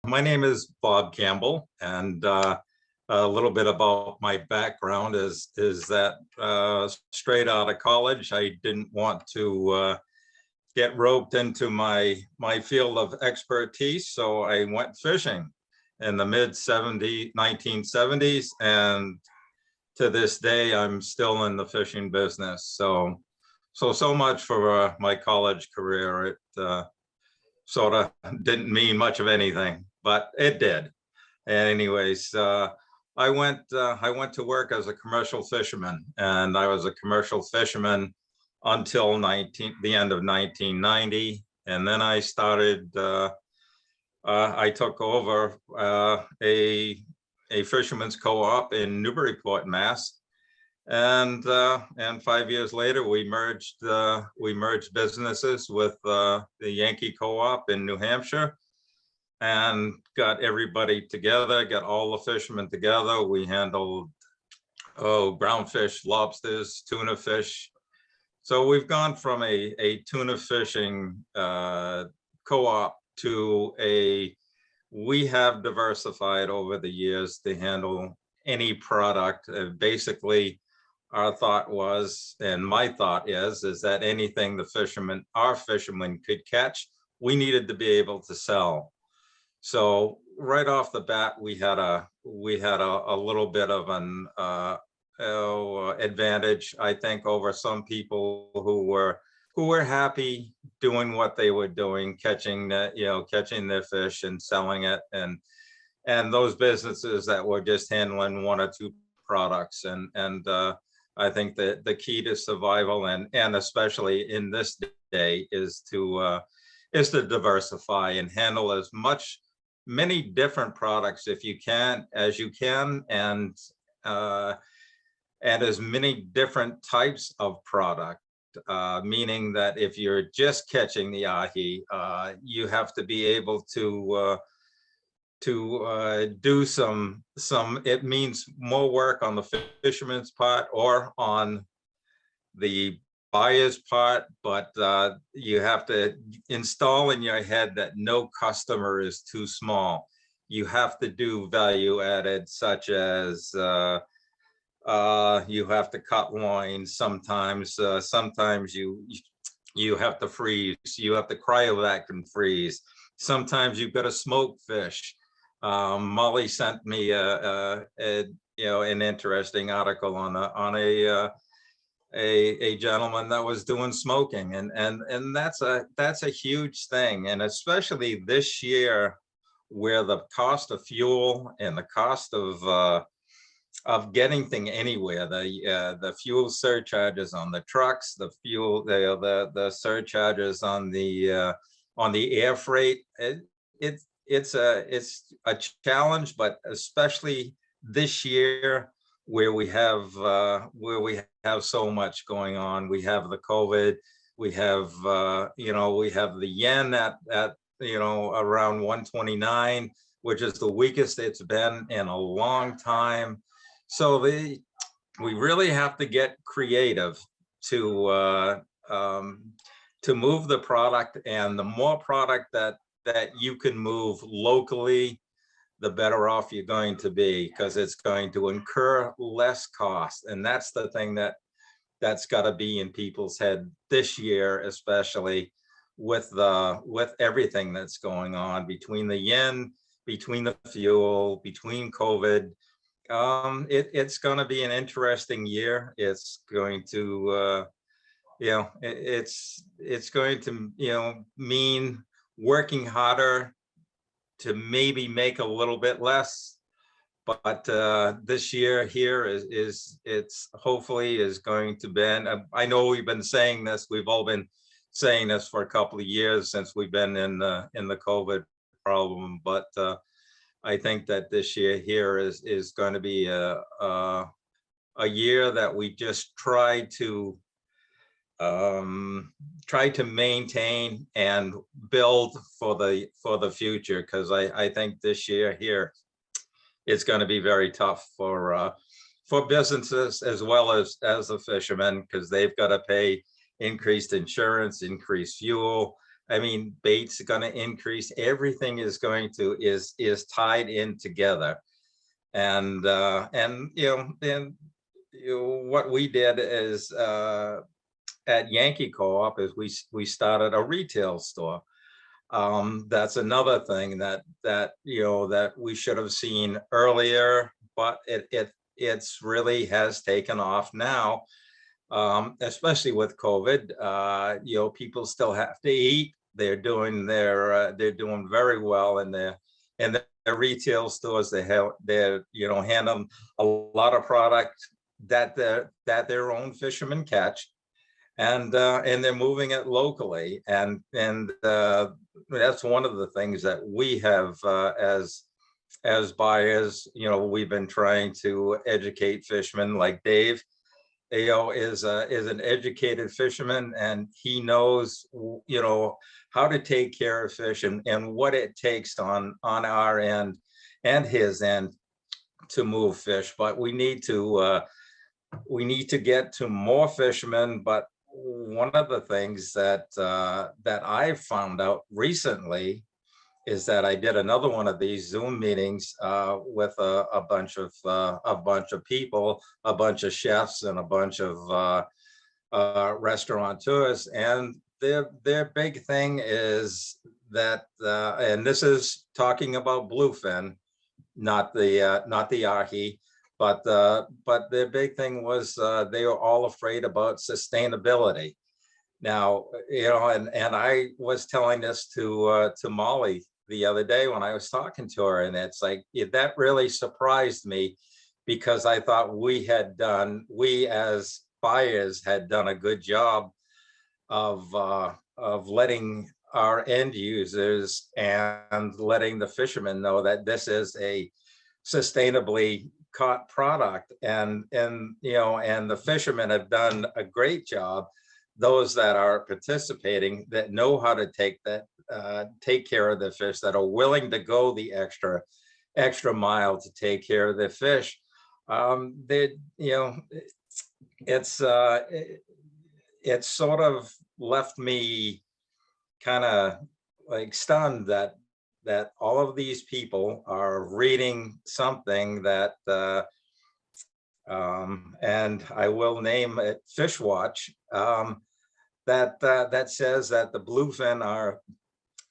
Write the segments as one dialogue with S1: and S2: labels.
S1: My name is Bob Campbell, and a little bit about my background is that straight out of college, I didn't want to get roped into my field of expertise, so I went fishing in the mid 1970s, and to this day, I'm still in the fishing business. So much for my college career. It sort of didn't mean much of anything, but it did. And anyways, I went to work as a commercial fisherman, and I was a commercial fisherman until the end of 1990, and then I started. I took over a fisherman's co-op in Newburyport, Mass. And 5 years later, we merged businesses with the Yankee Co-op in New Hampshire, and got everybody together, got all the fishermen together. We handled ground fish, lobsters, tuna fish. So we've gone from a tuna fishing co-op to we have diversified over the years to handle any product. Basically, our thought was, and my thought is that anything our fishermen could catch, we needed to be able to sell. So right off the bat, we had a little bit of an advantage, I think, over some people who were happy doing what they were doing, catching their fish and selling it, and those businesses that were just handling one or two products. And I think that the key to survival, and especially in this day, is to diversify and handle many different products as you can, and as many different types of product. Meaning that if you're just catching the ahi, you have to be able to do some. It means more work on the fisherman's part or on the buyer's part, but you have to install in your head that no customer is too small. You have to do value added, such as you have to cut loins sometimes. Sometimes you have to freeze. You have to cryovac and freeze. Sometimes you've got to smoke fish. Molly sent me an interesting article on a gentleman that was doing smoking, and that's a huge thing, and especially this year, where the cost of fuel and the cost of getting thing anywhere, the fuel surcharges on the trucks, the surcharges on the air freight, it's a challenge, but especially this year, where we have so much going on. We have the COVID, we have the yen at around 129, which is the weakest it's been in a long time. So we really have to get creative to move the product, and the more product that you can move locally, the better off you're going to be, because it's going to incur less cost. And that's the thing that's got to be in people's head this year, especially with everything that's going on, between the yen, between the fuel, between COVID. It's going to be an interesting year. It's going to it's going to mean working harder to maybe make a little bit less, but this year here it's hopefully is going to be. I know we've been saying this. We've all been saying this for a couple of years since we've been in the COVID problem, but I think that this year here is going to be a year that we just try to maintain and build for the future, because I think this year here it's going to be very tough for businesses as well as the fishermen, because they've got to pay increased insurance, increased fuel. I mean, bait's going to increase. Everything is going to is tied in together. And what we did is at Yankee Co-op is we started a retail store. That's another thing that we should have seen earlier, but it's really has taken off now, especially with COVID. People still have to eat. They're doing very well in their retail stores. They're hand them a lot of product that their own fishermen catch, and they're moving it locally, and that's one of the things that we have as buyers. We've been trying to educate fishermen like Dave. Is an educated fisherman, and he knows how to take care of fish and what it takes on our end and his end to move fish. But we need to get to more fishermen. But one of the things that I found out recently is that I did another one of these Zoom meetings with a bunch of people, a bunch of chefs and a bunch of restaurateurs, and their big thing is that, and this is talking about bluefin, not the ahi, but their big thing was they were all afraid about sustainability. Now, and I was telling this to Molly the other day when I was talking to her, and it's like, that really surprised me, because I thought we as buyers had done a good job of letting our end users and letting the fishermen know that this is a sustainably caught product, and the fishermen have done a great job. Those that are participating, that know how to take care of the fish, that are willing to go the extra mile to take care of the fish. It's sort of left me kind of like stunned that all of these people are reading something that and I will name it Fish Watch, that says that the bluefin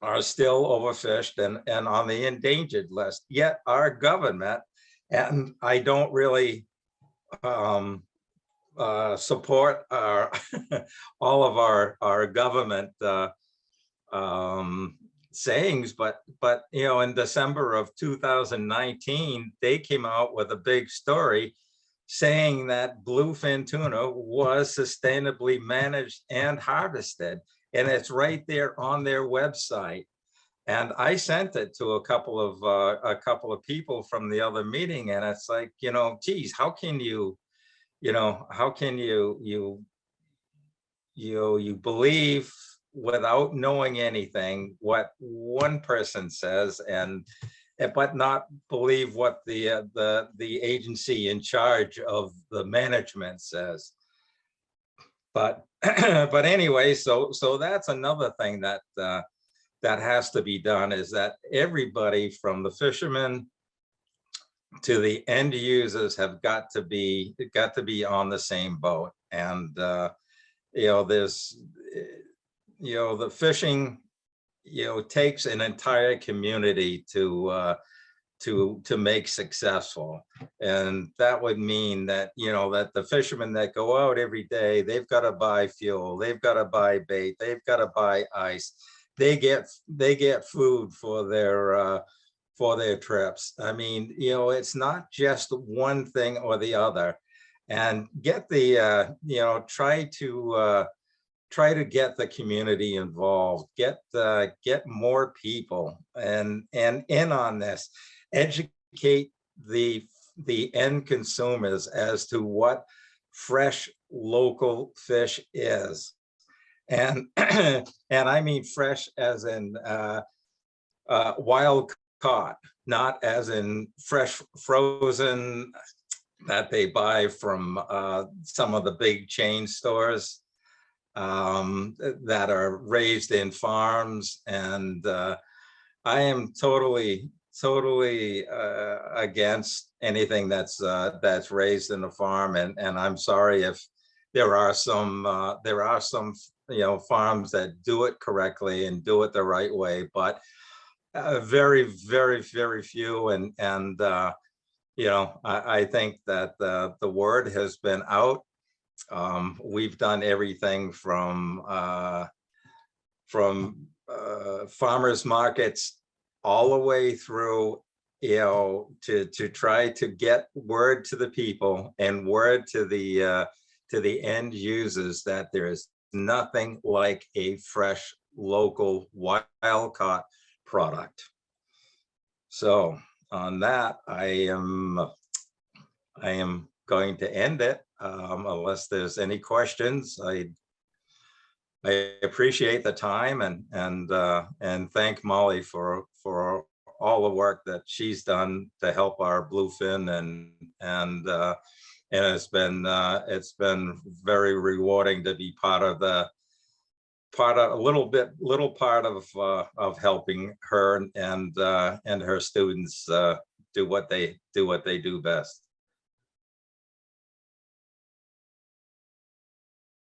S1: are still overfished and on the endangered list. Yet our government, and I don't really support our all of our government sayings, but in December of 2019 they came out with a big story saying that bluefin tuna was sustainably managed and harvested, and it's right there on their website. And I sent it to a couple of people from the other meeting, and it's like, geez, how can you believe without knowing anything what one person says, but not believe what the agency in charge of the management says. But but anyway, so that's another thing that has to be done, is that everybody from the fishermen to the end users have got to be on the same boat. And there's the fishing takes an entire community to make successful. And that would mean that that the fishermen that go out every day, they've got to buy fuel, they've got to buy bait, they've got to buy ice, they get food for their trips. I mean, it's not just one thing or the other. And get the try to get the community involved, get more people and in on this, educate the end consumers as to what fresh local fish is. And and I mean fresh as in wild caught, not as in fresh frozen that they buy from some of the big chain stores. that are raised in farms, and I am totally against anything that's raised in a farm, and I'm sorry if there are some farms that do it correctly and do it the right way, but very few, and I think that the word has been out. We've done everything from farmers markets all the way through, to try to get word to the people and word to the end users that there is nothing like a fresh, local, wild-caught product. So on that, I am going to end it, unless there's any questions. I appreciate the time, and thank Molly for all the work that she's done to help our bluefin, and it's been very rewarding to be part of a little part of helping her and her students do what they do best.